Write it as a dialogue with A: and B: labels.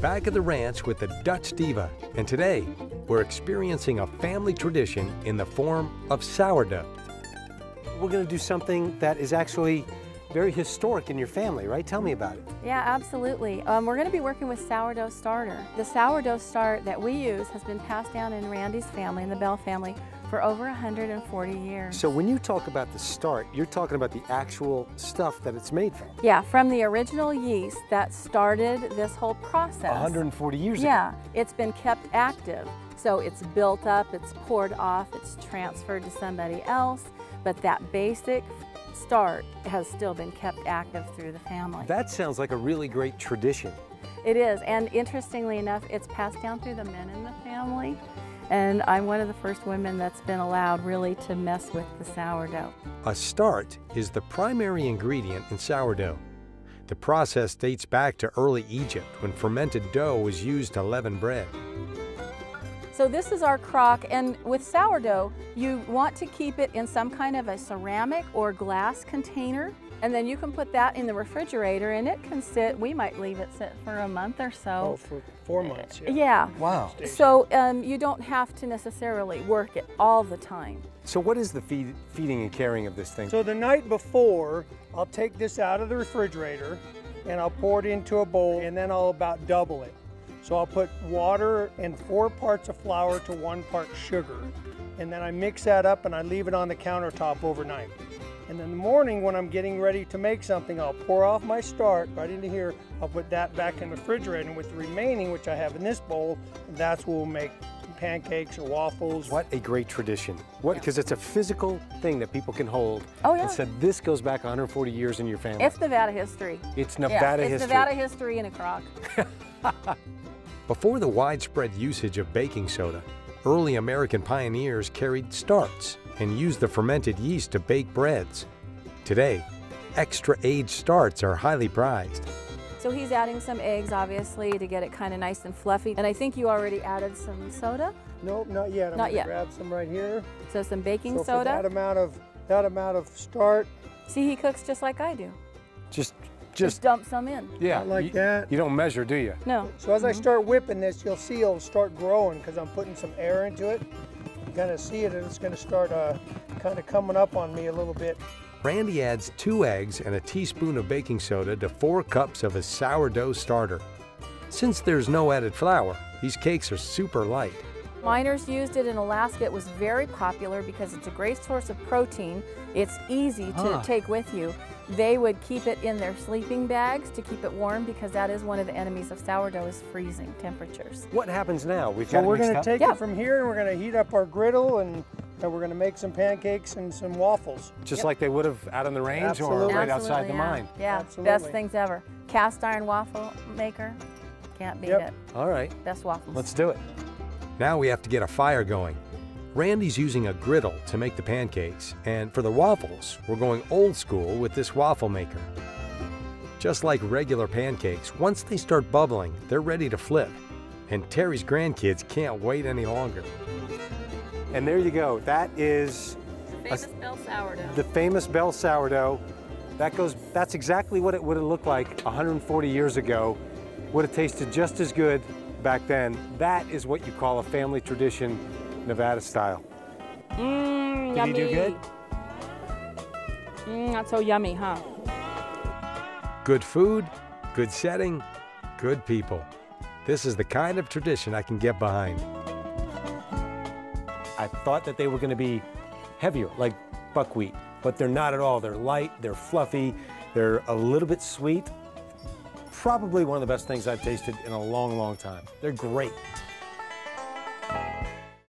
A: back at the ranch with the Dutch Diva, and today we're experiencing a family tradition in the form of sourdough.
B: We're going to do something that is actually very historic in your family, right? Tell me about it.
C: Yeah, absolutely. We're going to be working with sourdough starter. The sourdough start that we use has been passed down in Randy's family, in the Bell family, for over 140 years.
B: So when you talk about the start, you're talking about the actual stuff that it's made from.
C: Yeah, from the original yeast that started this whole process.
B: 140 years ago.
C: Yeah, it's been kept active. So it's built up, it's poured off, it's transferred to somebody else, but that basic start has still been kept active through the family.
B: That sounds like a really great tradition.
C: It is, and interestingly enough, it's passed down through the men in the family. And I'm one of the first women that's been allowed really to mess with the sourdough.
A: A start is the primary ingredient in sourdough. The process dates back to early Egypt when fermented dough was used to leaven bread.
C: So this is our crock, and with sourdough, you want to keep it in some kind of a ceramic or glass container, and then you can put that in the refrigerator and it can sit, we might leave it sit for a month or so.
D: Oh, for 4 months, yeah.
C: Yeah.
B: Wow.
C: So you don't have to necessarily work it all the time.
B: So what is the feeding and carrying of this thing?
D: So the night before, I'll take this out of the refrigerator and I'll pour it into a bowl, and then I'll about double it. So I'll put water and 4 parts of flour to 1 part sugar. And then I mix that up and I leave it on the countertop overnight. And in the morning when I'm getting ready to make something, I'll pour off my start right into here. I'll put that back in the refrigerator, and with the remaining, which I have in this bowl, that's what we'll make pancakes or waffles.
B: What a great tradition. Because it's a physical thing that people can hold.
C: Oh, yeah.
B: And said this goes back 140 years in your family.
C: It's Nevada history.
B: It's Nevada history.
C: It's Nevada history in a crock.
A: Before the widespread usage of baking soda, early American pioneers carried starts and used the fermented yeast to bake breads. Today, extra-aged starts are highly prized.
C: So he's adding some eggs, obviously, to get it kind of nice and fluffy. And I think you already added some soda?
D: Nope, not yet. I'm
C: Not
D: gonna
C: yet.
D: grab some right here.
C: So some baking
D: So
C: soda.
D: for that amount of start,
C: See, he cooks just like I do.
B: Just
C: dump some in.
B: yeah.
D: not like that.
B: You don't measure, do you?
C: No.
D: So as I start whipping this, you'll see it'll start growing because I'm putting some air into it. You kind of see it, and it's going to start kind of coming up on me a little bit.
A: Randy adds 2 eggs and a teaspoon of baking soda to 4 cups of his sourdough starter. Since there's no added flour, these cakes are super light.
C: Miners used it in Alaska. It was very popular because it's a great source of protein. It's easy to take with you. They would keep it in their sleeping bags to keep it warm because that is one of the enemies of sourdough is freezing temperatures.
B: What happens now? We've
D: So
B: got it
D: we're
B: mixed
D: going to
B: up?
D: take it from here, and we're going to heat up our griddle, and we're going to make some pancakes and some waffles.
B: Just like they would have out on the range
D: Absolutely.
B: or right outside the
C: Absolutely,
B: mine.
C: Yeah,
D: Absolutely.
C: best things ever. Cast iron waffle maker, can't beat it.
B: All right,
C: Best waffles.
B: let's do it.
A: Now we have to get a fire going. Randy's using a griddle to make the pancakes, and for the waffles, we're going old school with this waffle maker. Just like regular pancakes, once they start bubbling, they're ready to flip. And Terry's grandkids can't wait any longer.
B: And there you go. That is
C: Famous Bell sourdough.
B: the famous Bell sourdough. That's exactly what it would have looked like 140 years ago. Would have tasted just as good back then. That is what you call a family tradition, Nevada style.
C: Mmm,
B: Did
C: yummy.
B: he do good?
C: Mmm, not so yummy, huh?
A: Good food, good setting, good people. This is the kind of tradition I can get behind.
B: I thought that they were going to be heavier, like buckwheat, but they're not at all. They're light, they're fluffy, they're a little bit sweet. Probably one of the best things I've tasted in a long, long time. They're great.